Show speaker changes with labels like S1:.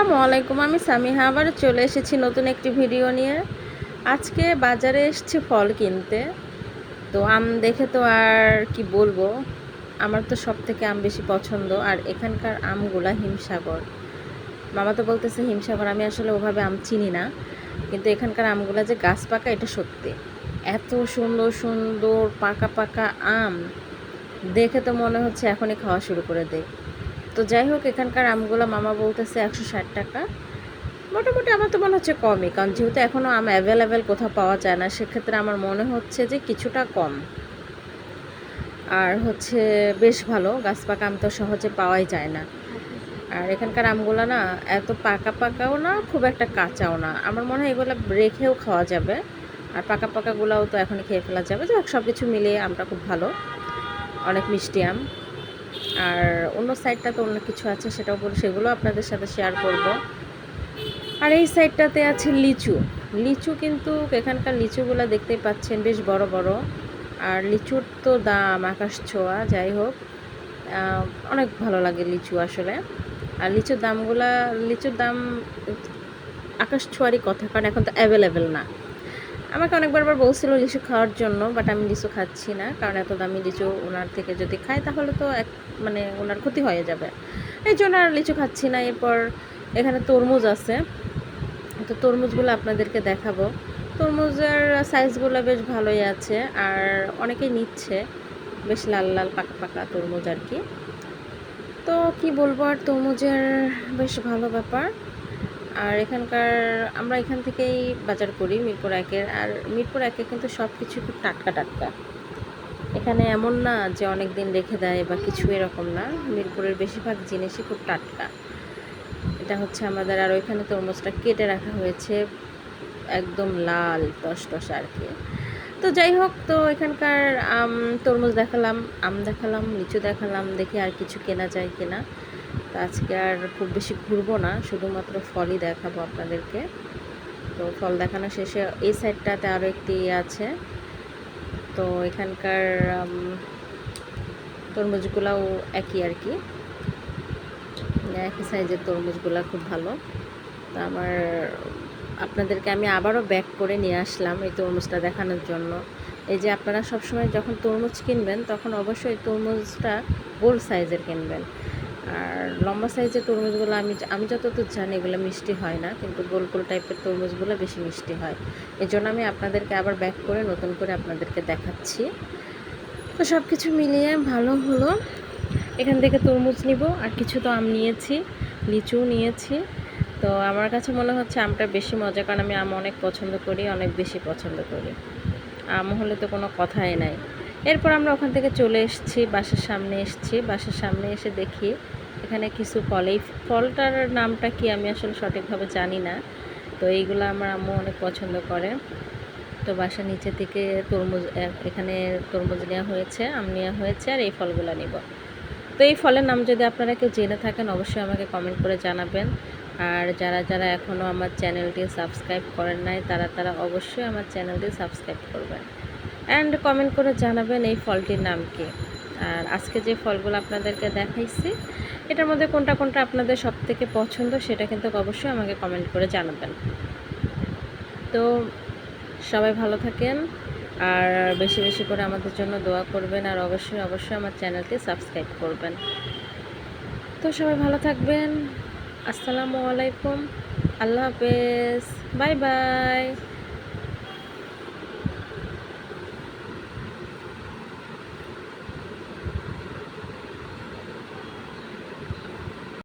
S1: আসসালামু আলাইকুম। আমি সামিহা আবার চলে এসেছি নতুন একটি ভিডিও নিয়ে। আজকে বাজারে এসেছি ফল কিনতে। তো আম দেখে তো আর কি বলবো, আমার তো সব থেকে আম বেশি পছন্দ। আর এখানকার আমগুলা হিমসাগর। মামা তো বলতেছে হিমসাগর, আমি আসলে ওভাবে আম চিনি না, কিন্তু এখানকার আমগুলা যে গাছ পাকা এটা সত্যি। এত সুন্দর সুন্দর পাকা পাকা আম দেখে তো মনে হচ্ছে এখনই খাওয়া শুরু করে দেয়। তো যাই হোক, এখানকার আমগুলো মামা বলতেছে 160 টাকা। মোটামুটি আমার তো মনে হচ্ছে কমই, কারণ যেহেতু এখনও আম অ্যাভেলেবেল কোথাও পাওয়া যায় না, সেক্ষেত্রে আমার মনে হচ্ছে যে কিছুটা কম। আর হচ্ছে বেশ ভালো, গাছ পাকা আম তো সহজে পাওয়াই যায় না। আর এখানকার আমগুলো না এত পাকা পাকাও না, খুব একটা কাঁচাও না। আমার মনে হয় এগুলো রেখেও খাওয়া যাবে। আর পাকা পাকাগুলোও তো এখনই খেয়ে ফেলা যাবে। যাক, সব কিছু মিলিয়ে আমটা খুব ভালো, অনেক মিষ্টি আম। আর অন্য সাইডটা তো অন্য কিছু আছে, সেগুলো আপনাদের সাথে শেয়ার করব। আর এই সাইডটাতে আছে লিচু। লিচু কিন্তু এখানকার লিচুগুলো দেখতেই পাচ্ছেন বেশ বড় বড়। আর লিচুর তো দাম আকাশ ছোঁয়া। যাই হোক, অনেক ভালো লাগে লিচু আসলে। আর লিচুর দাম আকাশ ছোঁয়ারই কথা, কারণ এখন তো অ্যাভেলেবেল না। আমাকে অনেকবার বলছিল লিচু খাওয়ার জন্য, বাট আমি লিচু খাচ্ছি না, কারণ এত দামি লিচু ওনার থেকে যদি খাই তাহলে তো ওনার ক্ষতি হয়ে যাবে। এই জন্য আর লিচু খাচ্ছি না। এরপর এখানে তরমুজ আছে, তো তরমুজগুলো আপনাদেরকে দেখাবো। তরমুজের সাইজগুলো বেশ ভালোই আছে, আর অনেকেই নিচ্ছে। বেশ লাল লাল পাকা পাকা তরমুজ আর কি। তো কি বলবো, আর তরমুজের বেশ ভালো ব্যাপার। আর আমরা এখান থেকেই বাজার করি, মিরপুর একের। আর মিরপুর একে কিন্তু সব কিছু খুব টাটকা টাটকা। এখানে এমন না যে অনেক দিন রেখে দেয় বা কিছু, এরকম না। মিরপুরের বেশিরভাগ জিনিসই খুব টাটকা। এটা হচ্ছে আমাদের। আর ওইখানে তরমুজটা কেটে রাখা হয়েছে, একদম লাল টসটসে আর কি। তো যাই হোক, তো এখানকার তরমুজ দেখালাম, আম দেখালাম, লিচু দেখালাম, দেখি আর কিছু কেনা যায় কিনা। তো আজকে আর খুব বেশি ঘুরবো না, শুধুমাত্র ফলই দেখাবো আপনাদেরকে। তো ফল দেখানো শেষে এই সাইডটাতে আরও একটি আছে। তো এখানকার তরমুজগুলাও একই আর কি, একই সাইজের তরমুজগুলা খুব ভালো। তো আপনাদেরকে আমি আবারও ব্যাক করে নিয়ে আসলাম এই তরমুজটা দেখানোর জন্য। এই যে আপনারা সবসময় যখন তরমুজ কিনবেন, তখন অবশ্যই তরমুজটা গোল সাইজের কিনবেন। আর লম্বা সাইজের তরমুজগুলো আমি যতদূর জানি এগুলো মিষ্টি হয় না, কিন্তু গোল গোল টাইপের তরমুজগুলো বেশি মিষ্টি হয়। এই জন্য আমি আপনাদেরকে আবার ব্যাক করে নতুন করে আপনাদেরকে দেখাচ্ছি। তো সব কিছু মিলিয়ে ভালো হলো। এখান থেকে তরমুজ নিব, আর কিছু তো আম নিয়েছি, লিচুও নিয়েছি। তো আমার কাছে মনে হচ্ছে আমটা বেশি মজা, কারণ আমি আম অনেক পছন্দ করি, অনেক বেশি পছন্দ করি। আম হলে তো কোনো কথাই নাই। এরপর আমরা ওখান থেকে চলে এসেছি, বাসার সামনে এসে দেখি এখানে কিছু ফল। এই ফলটার নামটা কি আমি আসলে সঠিকভাবে জানি না। তো এইগুলো আমার আম্মু অনেক পছন্দ করে। তো বাসার নিচে থেকে এখানে তরমুজ নেওয়া হয়েছে, আম নেওয়া হয়েছে, আর এই ফলগুলো নিব। তো এই ফলের নাম যদি আপনারা কেউ জেনে থাকেন, অবশ্যই আমাকে কমেন্ট করে জানাবেন। আর যারা এখনও আমার চ্যানেলটি সাবস্ক্রাইব করেন নাই, তারা অবশ্যই আমার চ্যানেলটি সাবস্ক্রাইব করবেন, অ্যান্ড কমেন্ট করে জানাবেন এই ফলটির নাম কি। আর আজকে যে ফলগুলো আপনাদেরকে দেখাইছি, এটার মধ্যে কোনটা কোনটা আপনাদের সবথেকে পছন্দ, সেটা কিন্তু অবশ্যই আমাকে কমেন্ট করে জানাবেন। তো সবাই ভালো থাকেন, আর বেশি বেশি করে আমাদের জন্য দোয়া করবেন, আর অবশ্যই আমার চ্যানেলটি সাবস্ক্রাইব করবেন। তো সবাই ভালো থাকবেন। আসসালামু আলাইকুম, আল্লাহ হাফেজ, বাই বাই।